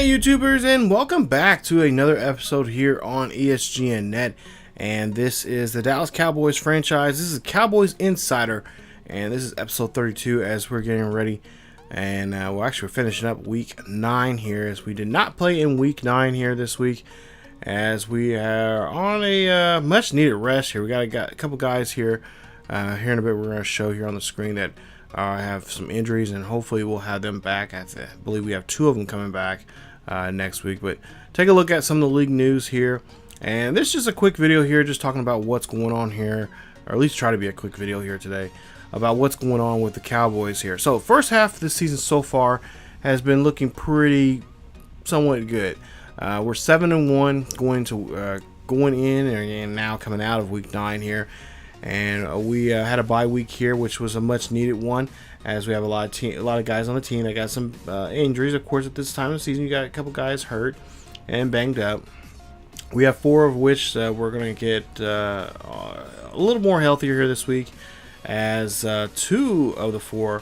Hey YouTubers, and welcome back to another episode here on ESGNet. And this is the Dallas Cowboys franchise. This is Cowboys Insider, and this is episode 32 as we're getting ready. And we're finishing up week 9 here, as we did not play in week 9 here this week, as we are on a much needed rest here. We got a couple guys here. Here in a bit, we're going to show here on the screen that have some injuries, and hopefully we'll have them back. I believe we have 2 of them coming back next week. But take a look at some of the league news here, and this is just a quick video here, just talking about what's going on here, or at least try to be a quick video here today about what's going on with the Cowboys here. So first half of this season so far has been looking pretty somewhat good. We're 7-1 going in and now coming out of week 9 here. And we had a bye week here, which was a much needed one, as we have a lot of guys on the team that got some injuries. Of course, at this time of the season, you got a couple guys hurt and banged up. We have 4 of which we're going to get a little more healthier here this week, as 2 of the 4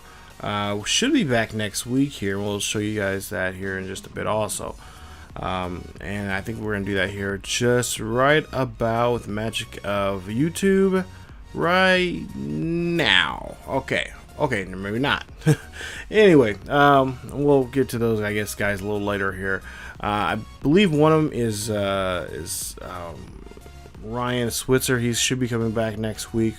should be back next week here. We'll show you guys that here in just a bit also. And I think we're going to do that here just right about with the magic of YouTube right now. Okay, maybe not. Anyway, we'll get to those, I guess, guys, a little later here. I believe one of them is Ryan Switzer. He should be coming back next week.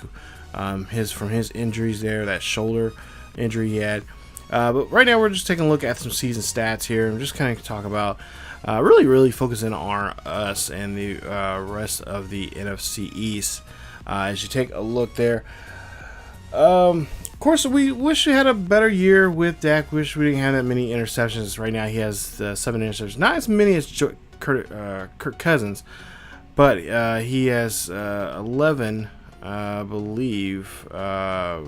From his injuries there, that shoulder injury he had. But right now we're just taking a look at some season stats here, and just kind of talk about really focusing on us and the rest of the NFC East. As you take a look there, of course, we wish we had a better year with Dak. Wish we didn't have that many interceptions. Right now he has 7 interceptions, not as many as Kirk Cousins, but he has 11, I believe, or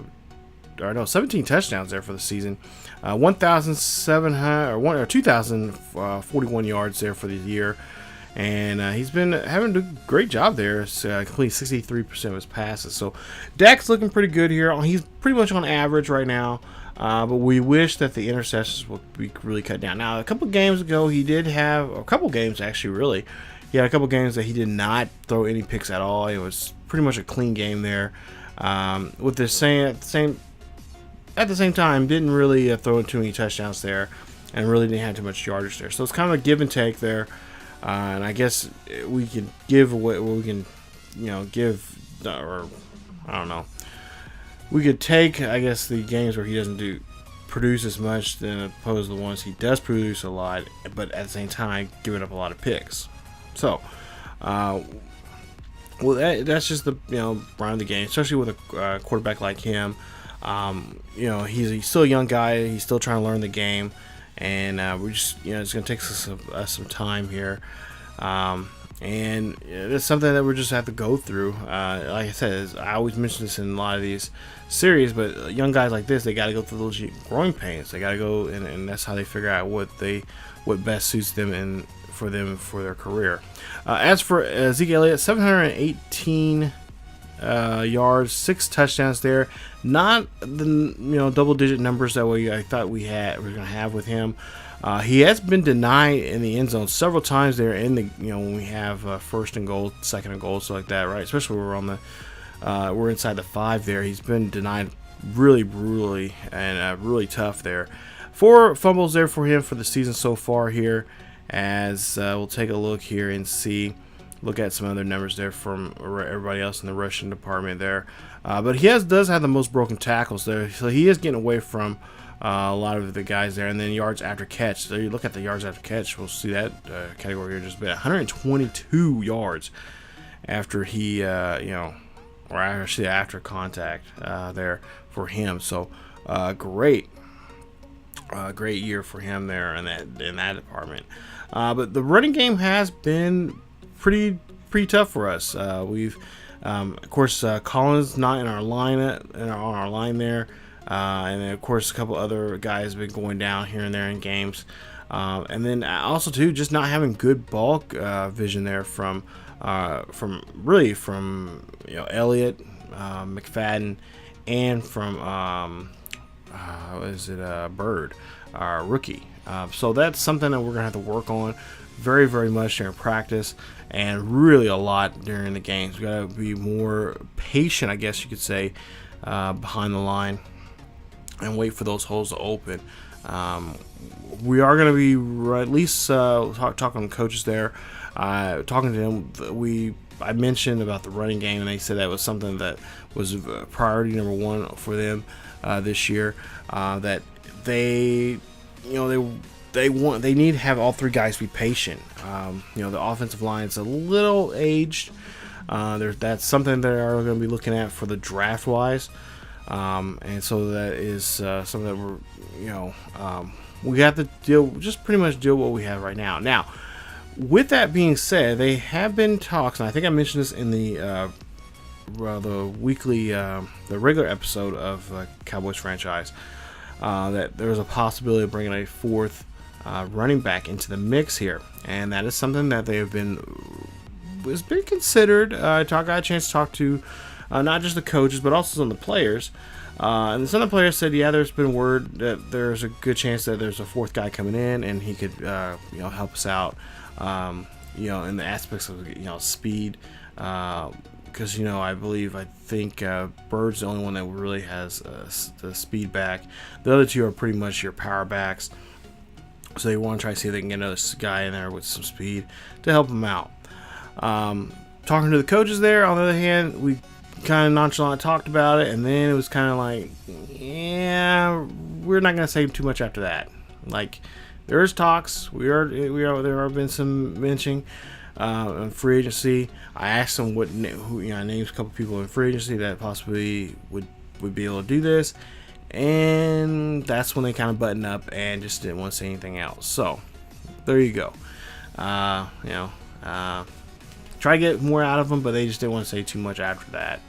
no, 17 touchdowns there for the season. 2,041 yards there for the year, and he's been having a great job there. Completing 63% of his passes. So Dak's looking pretty good here. He's pretty much on average right now, but we wish that the interceptions would be really cut down. Now, a couple games ago, he did have a couple games actually. Really, he had a couple games that he did not throw any picks at all. It was pretty much a clean game there. With the same. At the same time, didn't really throw too many touchdowns there, and really didn't have too much yardage there. So it's kind of a give and take there, and I guess we can give away. We can, give, or I don't know. We could take, I guess, the games where he doesn't produce as much, than opposed to the ones he does produce a lot, but at the same time giving up a lot of picks. So, well, that's just the round of the game, especially with a quarterback like him. He's still a young guy. He's still trying to learn the game, and we're just, it's going to take us some time here, and it's something that we just have to go through. Like I said, I always mention this in a lot of these series, but young guys like this, they got to go through those growing pains. They got to go, and that's how they figure out what best suits them and for their career. As for Zeke Elliott, 718 yards, 6 touchdowns there. Not the double-digit numbers that I thought we were going to have with him. He has been denied in the end zone several times there in the when we have first and goal, second and goal, stuff like that, right? Especially when we're on we're inside the 5 there. He's been denied really brutally and really tough there. 4 fumbles there for him for the season so far here. As we'll take a look here and look at some other numbers there from everybody else in the rushing department there. But he does have the most broken tackles there, so he is getting away from a lot of the guys there. And then yards after catch. So you look at the yards after catch, we'll see that category here just a bit. 122 yards after he, or actually after contact there for him. So great year for him there in that department. But the running game has been pretty tough for us. We've of course Collins not in our line on our line there, and then of course a couple other guys have been going down here and there in games, and then also too just not having good ball vision there from Elliott, McFadden, and from Bird, our rookie. So that's something that we're gonna have to work on very, very much during practice, and really a lot during the games. We gotta be more patient, I guess you could say, behind the line, and wait for those holes to open. We are going to be at least talking to coaches there, talking to them. I mentioned about the running game, and they said that was something that was priority number one for them this year. That they need to have all three guys be patient. The offensive line is a little aged. That's something they are going to be looking at for the draft wise. And so that is something that we have to pretty much deal with what we have right now. Now, with that being said, they have been talks, and I think I mentioned this in the weekly, the regular episode of Cowboys franchise, that there was a possibility of bringing a fourth running back into the mix here, and that is something that they have been considered. I got a chance to talk to not just the coaches, but also some of the players. And some of the players said, yeah, there's been word that there's a good chance that there's a fourth guy coming in, and he could, help us out, in the aspects of, speed. Because, I think Bird's the only one that really has the speed back. The other two are pretty much your power backs. So they want to try to see if they can get another guy in there with some speed to help them out. Talking to the coaches there, on the other hand, we kind of nonchalant talked about it, and then it was kind of like, yeah, we're not going to say too much after that. Like, there is talks. There have been some mentioning on free agency. I asked them I named a couple people in free agency that possibly would be able to do this, and that's when they kind of buttoned up and just didn't want to say anything else. So there you go. Try to get more out of them, but they just didn't want to say too much after that.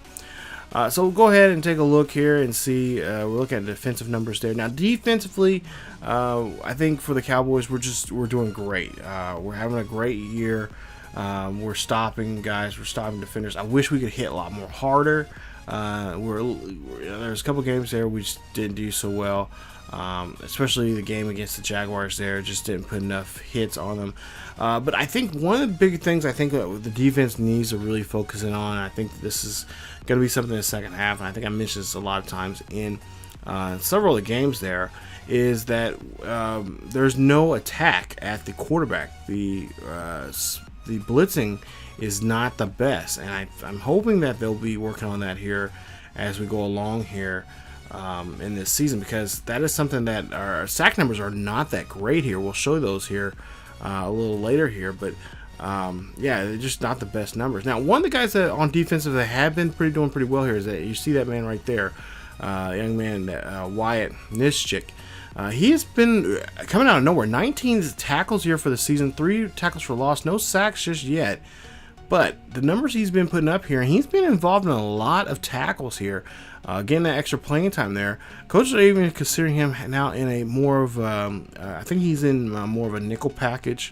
So we'll go ahead and take a look here and see. We're looking at defensive numbers there. Now, defensively, I think for the Cowboys, we're doing great. We're having a great year. We're stopping guys. We're stopping defenders. I wish we could hit a lot more harder. There's a couple games there we just didn't do so well. Especially the game against the Jaguars there, just didn't put enough hits on them. But I think one of the big things I think the defense needs to really focus in on, and I think this is going to be something in the second half, and I think I mentioned this a lot of times in several of the games there, is that there's no attack at the quarterback. The blitzing is not the best, and I'm hoping that they'll be working on that here as we go along here. In this season, because that is something that our sack numbers are not that great here. We'll show those here a little later here, but they're just not the best numbers. Now, one of the guys that on defensive that have been doing pretty well here is that you see that man right there, young man Wyatt Nischik. He has been coming out of nowhere. 19 tackles here for the season, 3 tackles for loss, no sacks just yet. But the numbers he's been putting up here, and he's been involved in a lot of tackles here, getting that extra playing time there. Coaches are even considering him now in a more of, I think he's in more of a nickel package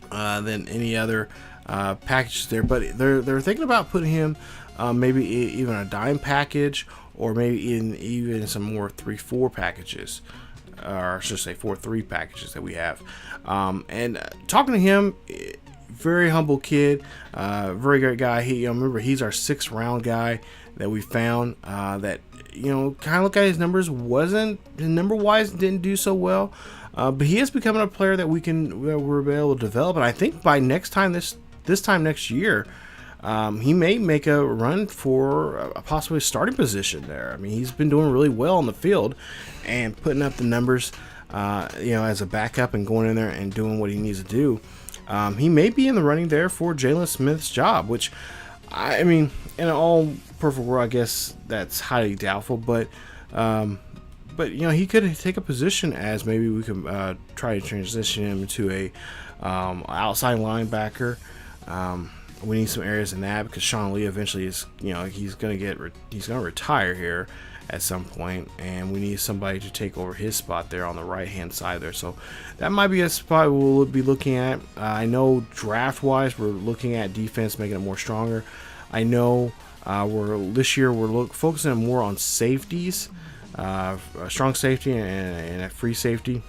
than any other packages there. But they're thinking about putting him maybe even a dime package, or maybe even some more 3-4 packages, or I should say 4-3 packages that we have. And talking to him, very humble kid, very great guy. Remember, he's our 6th round guy that we found. That kind of look at his numbers, number wise didn't do so well, but he is becoming a player that we're able to develop. And I think by this time next year, he may make a run for a possibly starting position there. I mean, he's been doing really well on the field and putting up the numbers, as a backup and going in there and doing what he needs to do. He may be in the running there for Jalen Smith's job, which, I mean, in an all perfect world, I guess that's highly doubtful. But he could take a position as maybe we could try to transition him to a outside linebacker. We need some areas in that, because Sean Lee eventually is, he's going to retire here at some point, and we need somebody to take over his spot there on the right hand side there. So that might be a spot we'll be looking at. I know draft wise we're looking at defense, making it more stronger. I know this year we're focusing more on safeties a strong safety and a free safety.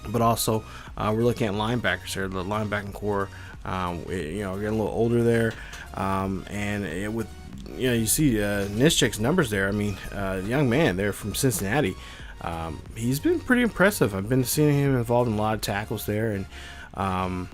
But also, we're looking at linebackers here. The linebacking core, getting a little older there, with you see Nischek's numbers there. I mean, the young man there from Cincinnati, he's been pretty impressive. I've been seeing him involved in a lot of tackles there, and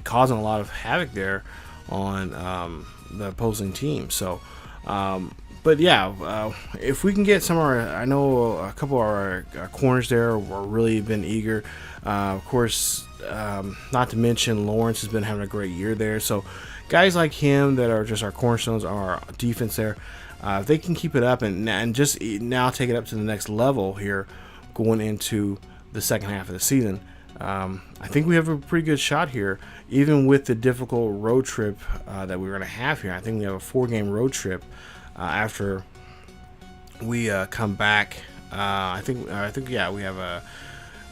causing a lot of havoc there on the opposing team. So, but yeah, if we can get some of our, I know a couple of our corners there are really been eager. Of course, not to mention Lawrence has been having a great year there. So guys like him that are just our cornerstones, our defense there, if they can keep it up and just now take it up to the next level here going into the second half of the season, I think we have a pretty good shot here, even with the difficult road trip that we're going to have here. I think we have a 4-game road trip after we come back.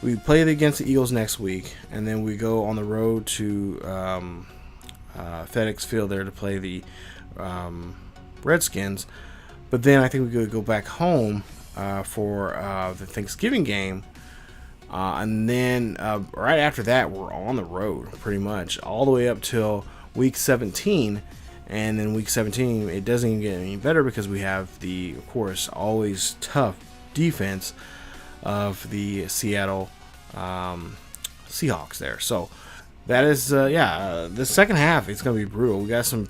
We play against the Eagles next week, and then we go on the road to FedEx Field there to play the Redskins. But then I think we could go back home for the Thanksgiving game. And then right after that, we're on the road pretty much all the way up till week 17. And then week 17, it doesn't even get any better because we have the, of course, always tough defense of the Seattle Seahawks there. So that is, the second half, it's going to be brutal. We got some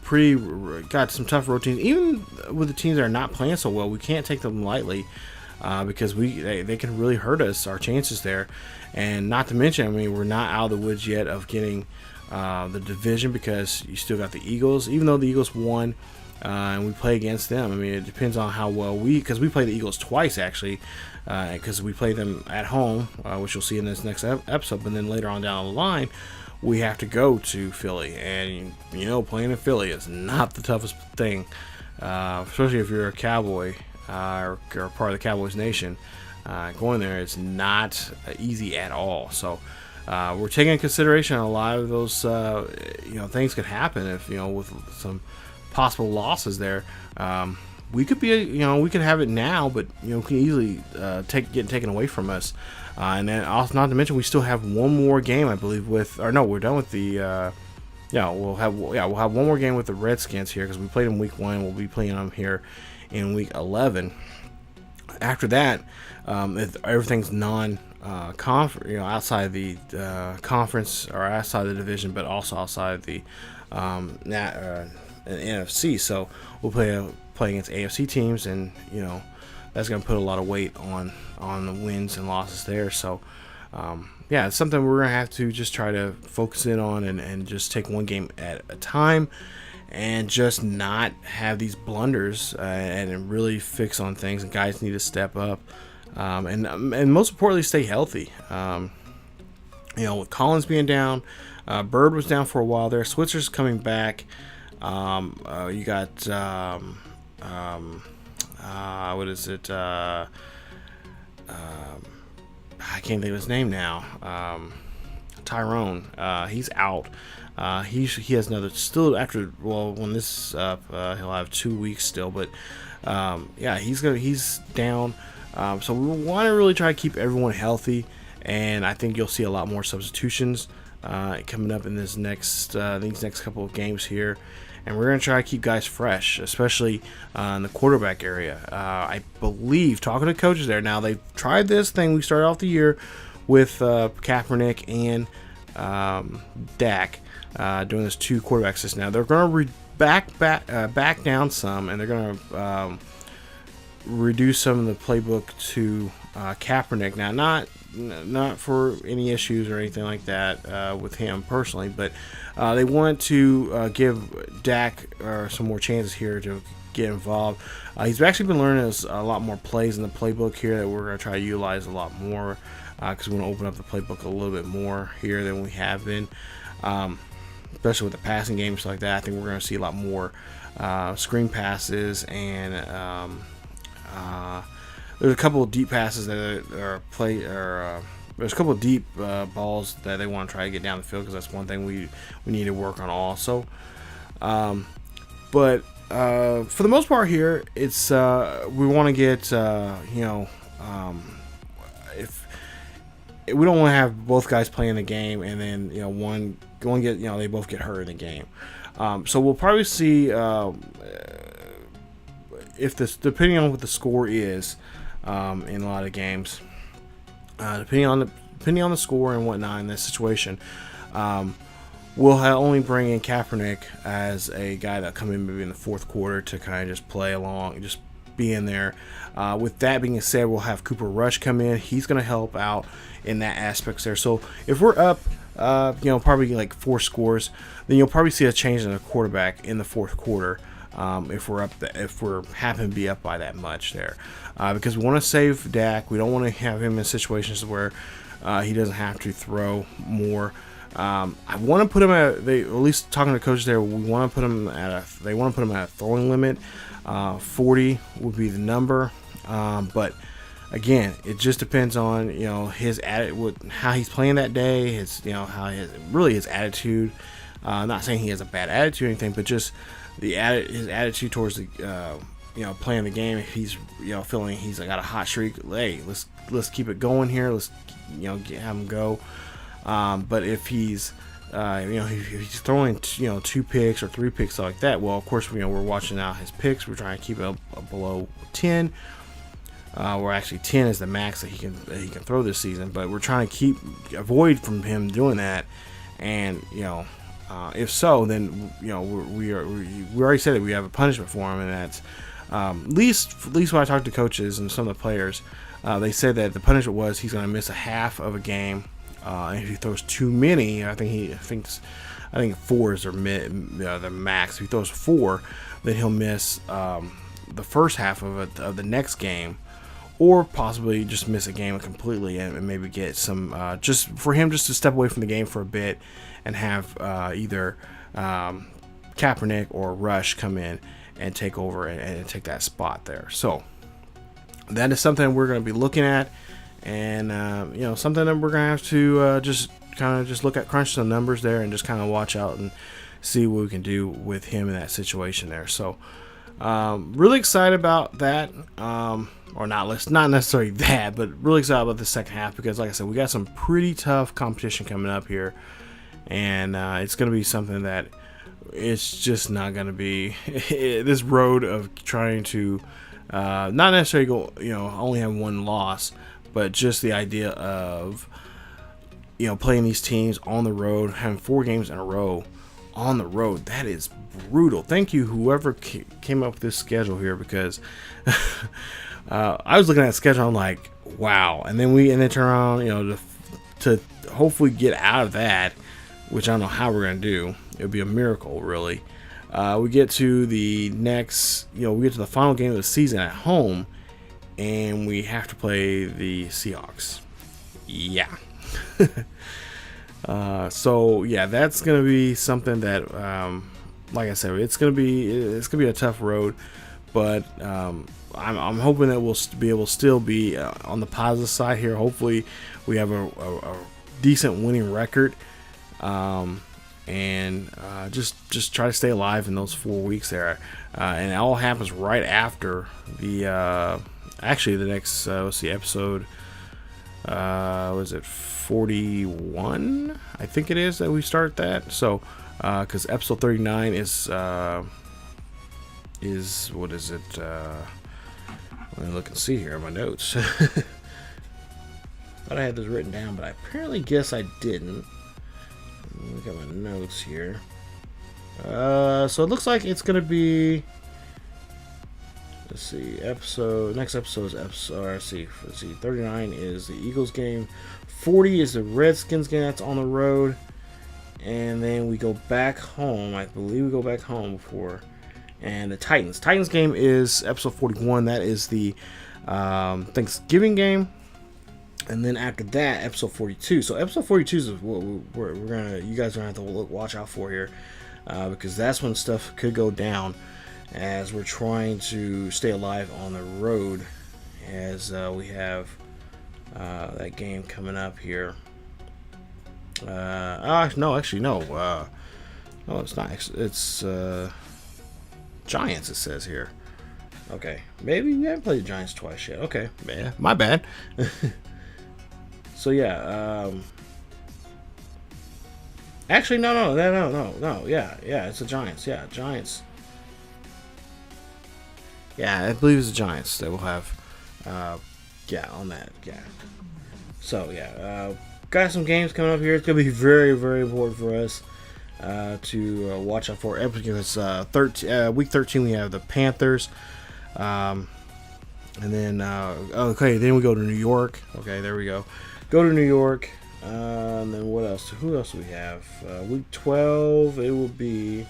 tough road teams. Even with the teams that are not playing so well, we can't take them lightly. Because they can really hurt us, our chances there. And not to mention, I mean, we're not out of the woods yet of getting the division, because you still got the Eagles. Even though the Eagles won and we play against them, I mean, it depends on how well because we play the Eagles twice, actually, because we play them at home, which you'll see in this next episode. But then later on down the line, we have to go to Philly. And, playing in Philly is not the toughest thing, especially if you're a Cowboy. Or part of the Cowboys Nation. Going there is not easy at all. So we're taking into consideration a lot of those things could happen if with some possible losses there. We could be we could have it now, but can easily get taken away from us. And then also, not to mention, we still have one more game, I believe, we're done with the we'll have one more game with the Redskins here, because we played them week 1. We'll be playing them here in week 11. After that, if everything's outside the conference or outside the division, but also outside the NFC. So we'll play against AFC teams, and that's going to put a lot of weight on the wins and losses there. So it's something we're going to have to just try to focus in on and just take one game at a time. And just not have these blunders and really fix on things. And guys need to step up, and most importantly, stay healthy. With Collins being down, Bird was down for a while there. Switzer's coming back. You got what is it? I can't think of his name now. Tyrone. He's out. He has another still after. When this up, he'll have 2 weeks still. But he's down. So we want to really try to keep everyone healthy, and I think you'll see a lot more substitutions coming up in these next couple of games here. And we're going to try to keep guys fresh, especially in the quarterback area. I believe, talking to coaches there, now they've tried this thing. We started off the year with Kaepernick and Dak doing this 2 quarterback system. Now they're going to back down some, and they're going to reduce some of the playbook to Kaepernick. Now, not for any issues or anything like that with him personally, but they wanted to give Dak some more chances here to get involved. He's actually been learning a lot more plays in the playbook here that we're going to try to utilize a lot more, because we want to open up the playbook a little bit more here than we have been, especially with the passing game, stuff like that. I think we're going to see a lot more screen passes, and there's a couple of deep passes that there's a couple of deep balls that they want to try to get down the field, because that's one thing we need to work on also. But for the most part here, it's we want to get if we don't want to have both guys playing the game and then one get they both get hurt in the game. So we'll probably see if this, depending on what the score is in a lot of games, depending on the score and whatnot in this situation. We'll only bring in Kaepernick as a guy that come in maybe in the fourth quarter to kind of just play along, just be in there. With that being said, we'll have Cooper Rush come in. He's going to help out in that aspect there. So if we're up, probably like 4 scores, then you'll probably see a change in the quarterback in the fourth quarter. If we're happen to be up by that much there, because we want to save Dak. We don't want to have him in situations where he doesn't have to throw more. I want to put him at least talking to coaches there. We want to put him at they want to put him at a throwing limit. 40 would be the number, but again, it just depends on his how he's playing that day. His his attitude. Not saying he has a bad attitude or anything, but just his attitude towards the playing the game. If he's feeling he's got a hot streak, hey, let's keep it going here. Let's have him go. But if he's if he's throwing 2 picks or 3 picks like that, well, of course we're watching out his picks. We're trying to keep it below 10. Where actually 10 is the max that he can throw this season. But we're trying to avoid from him doing that. And if so, then we already said that we have a punishment for him, and that's at least when I talked to coaches and some of the players, they said that the punishment was he's going to miss a half of a game. And if he throws too many, I think 4 is the max. If he throws 4, then he'll miss the first half of the next game, or possibly just miss a game completely and maybe get some just for him just to step away from the game for a bit and have either Kaepernick or Rush come in and take over and take that spot there. So that is something we're going to be looking at. And something that we're gonna have to just look at, crunch some numbers there, and just kind of watch out and see what we can do with him in that situation there. So really excited about that, or not necessarily that, but really excited about the second half, because like I said, we got some pretty tough competition coming up here, and it's gonna be something that it's just not gonna be this road of trying to not necessarily go only have one loss. But just the idea of, playing these teams on the road, having 4 games in a row on the road, that is brutal. Thank you, whoever came up with this schedule here, because I was looking at the schedule, I'm like, wow. And then turn around, to hopefully get out of that, which I don't know how we're going to do. It would be a miracle, really. We get to the next, we get to the final game of the season at home, and we have to play the Seahawks. Yeah. So yeah, that's gonna be something that, like I said, it's gonna be a tough road, but I'm hoping that we'll be able to still be on the positive side here. Hopefully, we have a decent winning record, and just try to stay alive in those 4 weeks there, and it all happens right after the. Actually, the next, let's see, episode, was it 41? I think it is that we start that. So, because episode 39 is what is it? Let me look and see here in my notes. Thought I had this written down, but I apparently guess I didn't. Look at my notes here. So it looks like it's gonna be. Let's see. Next episode is episode. Let's see. 39 is the Eagles game. 40 is the Redskins game. That's on the road, and then we go back home. I believe we go back home before, and the Titans. Titans game is episode 41. That is the Thanksgiving game, and then after that, episode 42. So episode 42 is what you guys are gonna have to watch out for here, because that's when stuff could go down, as we're trying to stay alive on the road, as we have that game coming up here. No, it's not. It's Giants, it says here. Okay, maybe we haven't played the Giants twice yet. Okay, yeah, my bad. So yeah, actually no. Yeah, it's the Giants. Yeah, Giants. Yeah, I believe it's the Giants that will have. Yeah, on that. Yeah. So yeah, got some games coming up here. It's gonna be very, very important for us to watch out for. Because week 13 we have the Panthers. And then okay, then we go to New York. Okay, there we go. Go to New York. And then what else? Who else do we have? Week 12, it will be.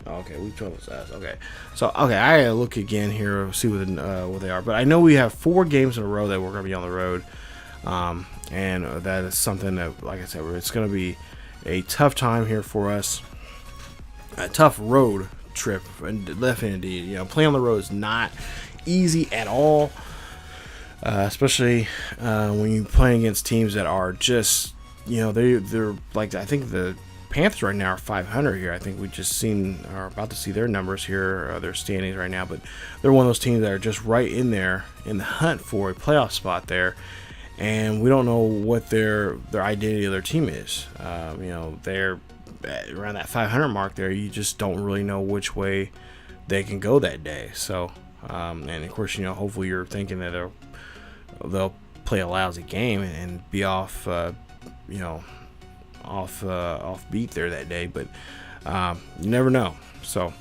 Okay, week 12 is us. Okay, so okay, I gotta look again here, see what they are. But I know we have 4 games in a row that we're gonna be on the road, and that is something that, like I said, it's gonna be a tough time here for us. A tough road trip, and left indeed. You know, playing on the road is not easy at all, especially when you're playing against teams that are just, you know, they're like, I think the Panthers right now are 500 here. I think we just are about to see their numbers here, their standings right now, but they're one of those teams that are just right in there in the hunt for a playoff spot there, and we don't know what their identity of their team is. You know, they're around that 500 mark there. You just don't really know which way they can go that day. So and of course, you know, hopefully you're thinking that they'll play a lousy game and be off you know, off beat there that day, but you never know. So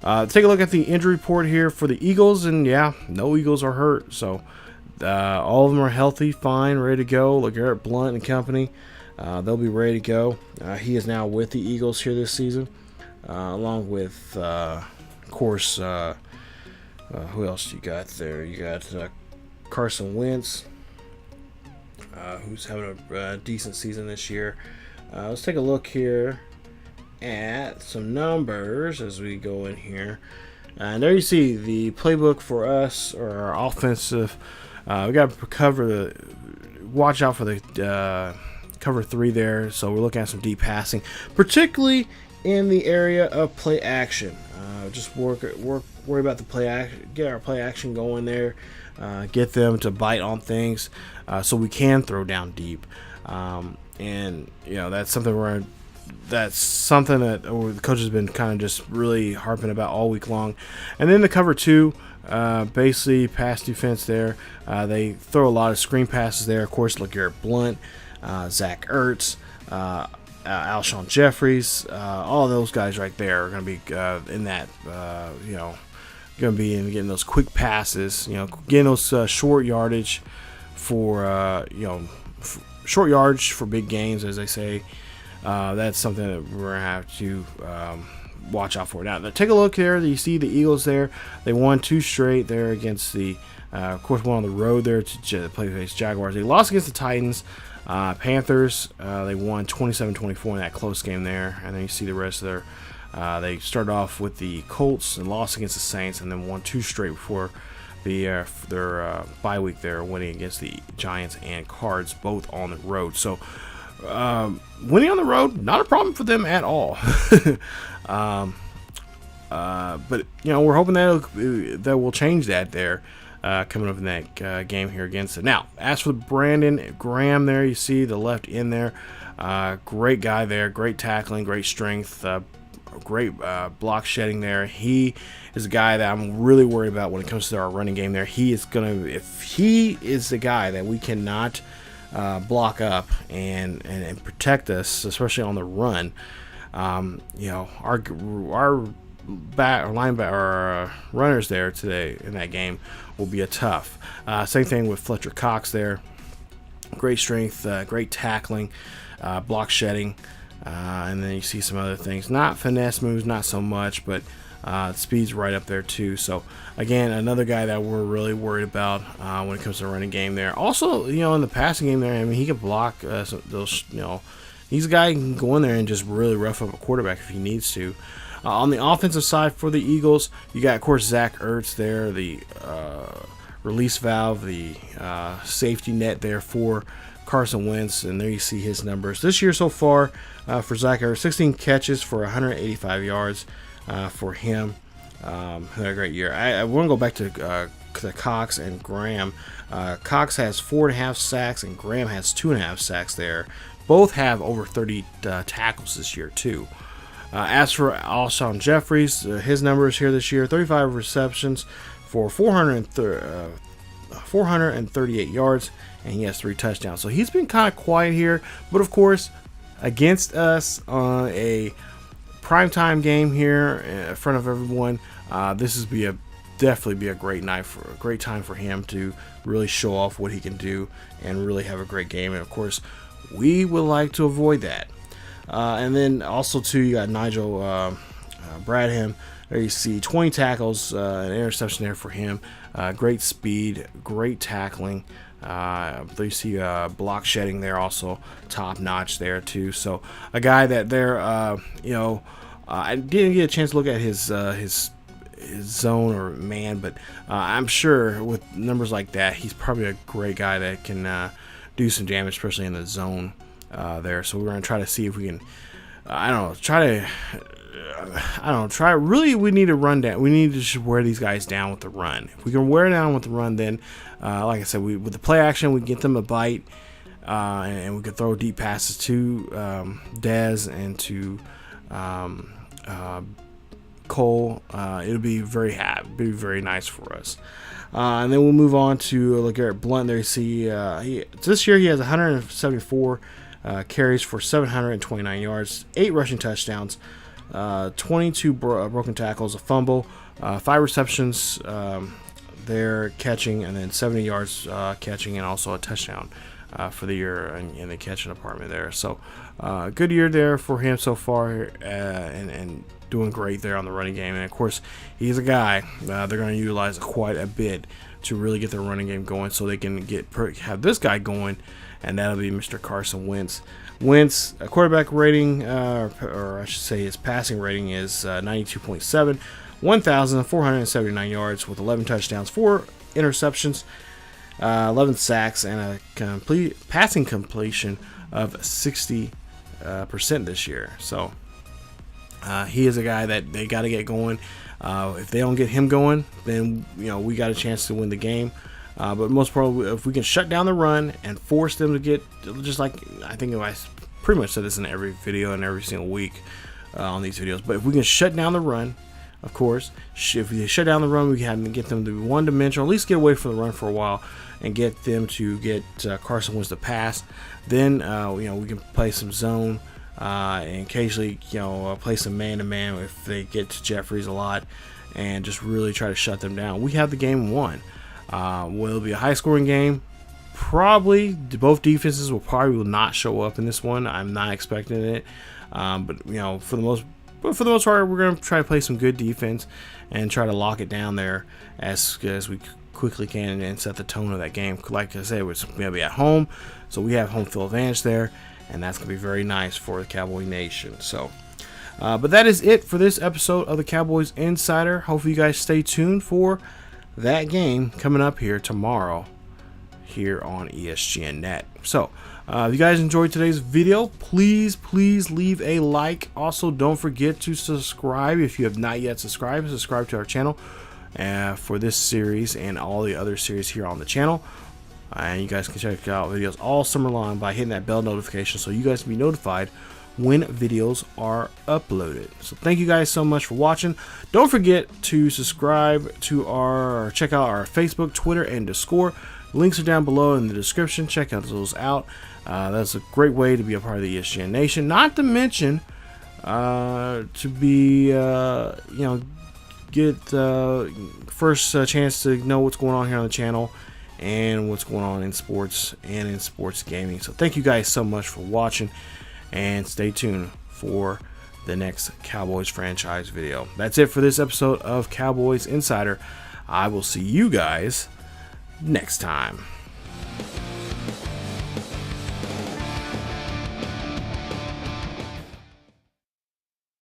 take a look at the injury report here for the Eagles, and yeah, no Eagles are hurt, so all of them are healthy, fine, ready to go. LeGarrette Blount and company, they'll be ready to go. He is now with the Eagles here this season, along with of course, who else you got there? You got Carson Wentz, who's having a decent season this year. Let's take a look here at some numbers as we go in here. And there you see the playbook for us, or our offensive. We got to watch out for the cover 3 there. So we're looking at some deep passing, particularly in the area of play action. Just worry about the play action, get our play action going there, get them to bite on things, so we can throw down deep. And you know, that's something that the coach has been kind of just really harping about all week long. And then the cover 2, basically pass defense there. They throw a lot of screen passes there. Of course, LeGarrette Blount, Zach Ertz, Alshow Jeffery, all those guys right there are going to be in that, you know, going to be in getting those quick passes, you know, getting those short yardage for, you know, short yards for big gains, as they say. That's something that we're going to have to watch out for. Now, take a look here. You see the Eagles there. They won 2 straight there against the, of course, one on the road there to play against Jaguars. They lost against the Titans. Panthers, they won 27-24 in that close game there. And then you see the rest of their, they started off with the Colts and lost against the Saints, and then won 2 straight before their bye week there, winning against the Giants and Cards, both on the road. So winning on the road, not a problem for them at all. But you know, we're hoping that will change that there coming up in that game here against it. Now, as for Brandon Graham there, you see the left end there, great guy there, great tackling, great strength, great block shedding there. He is a guy that I'm really worried about when it comes to our running game there. If he is the guy that we cannot block up and protect us, especially on the run, you know, our linebacker, our runners there today in that game will be a tough. Same thing with Fletcher Cox there. Great strength, great tackling, block shedding, and then you see some other things. Not finesse moves, not so much, but speed's right up there too. So again, another guy that we're really worried about when it comes to the running game there. Also, you know, in the passing game there, I mean, he can block those. You know, he's a guy who can go in there and just really rough up a quarterback if he needs to. On the offensive side for the Eagles, you got, of course, Zach Ertz there, the release valve, the safety net there for Carson Wentz, and there you see his numbers this year so far for Zach Ertz: 16 catches for 185 yards, for him. Had a great year. I want to go back to Cox and Graham. Cox has 4.5 sacks and Graham has 2.5 sacks there. Both have over 30 tackles this year too. As for Alshow Jeffery, his numbers here this year: 35 receptions for 438 yards, and he has 3 touchdowns. So he's been kind of quiet here, but of course, against us on a primetime game here in front of everyone, this is definitely be a great time for him to really show off what he can do and really have a great game. And of course, we would like to avoid that. And then also too, you got Nigel Bradham. There you see 20 tackles, an interception there for him. Great speed, great tackling. There you see block shedding there, also top notch there too. So a guy that there, I didn't get a chance to look at his zone or man, but I'm sure with numbers like that, he's probably a great guy that can do some damage, especially in the zone there. So we're going to try to see if we can, really we need to run down. We need to just wear these guys down with the run. If we can wear down with the run, then, like I said, with the play action, we get them a bite, and we can throw deep passes to Dez and to Cole. It'll be very nice for us. And then we'll move on to LeGarrette Blount. There you see this year he has 174 carries for 729 yards, 8 rushing touchdowns, 22 broken tackles, a fumble, 5 receptions there catching, and then 70 yards catching, and also a touchdown for the year in the catching department there. So good year there for him so far, and doing great there on the running game. And of course, he's a guy they're going to utilize quite a bit to really get their running game going, so they can have this guy going, and that'll be Mr. Carson Wentz. Wentz, a quarterback rating, or I should say his passing rating is 92.7, 1,479 yards with 11 touchdowns, 4 interceptions, 11 sacks, and a passing completion of 60% this year. So he is a guy that they got to get going. If they don't get him going, then we got a chance to win the game. But most probably, if we can shut down the run and force them to get, just like I think I pretty much said this in every video and every single week on these videos. But if we can shut down the run, of course, if we shut down the run, we can get them to be one-dimensional, at least get away from the run for a while, and get them to get Carson Wentz to pass. Then we can play some zone. And occasionally, play some man-to-man if they get to Jeffries a lot, and just really try to shut them down. We have the game won. Will it be a high-scoring game? Probably. Both defenses will not show up in this one. I'm not expecting it. But for the most part, we're going to try to play some good defense and try to lock it down there as we quickly can and set the tone of that game. Like I said, it's going to be at home, so we have home field advantage there. And that's going to be very nice for the Cowboy Nation. So, but that is it for this episode of the Cowboys Insider. Hopefully you guys stay tuned for that game coming up here tomorrow here on ESGNet. So, if you guys enjoyed today's video, please leave a like. Also, don't forget to subscribe if you have not yet subscribed. Subscribe to our channel for this series and all the other series here on the channel. And you guys can check out videos all summer long by hitting that bell notification so you guys can be notified when videos are uploaded. So thank you guys so much for watching. Don't forget to subscribe to check out our Facebook, Twitter, and Discord. Links are down below in the description. Check out those out. That's a great way to be a part of the ESGN Nation. Not to mention to be get first chance to know what's going on here on the channel and what's going on in sports and in sports gaming. So thank you guys so much for watching, and stay tuned for the next Cowboys franchise video. That's it for this episode of Cowboys Insider. I will see you guys next time.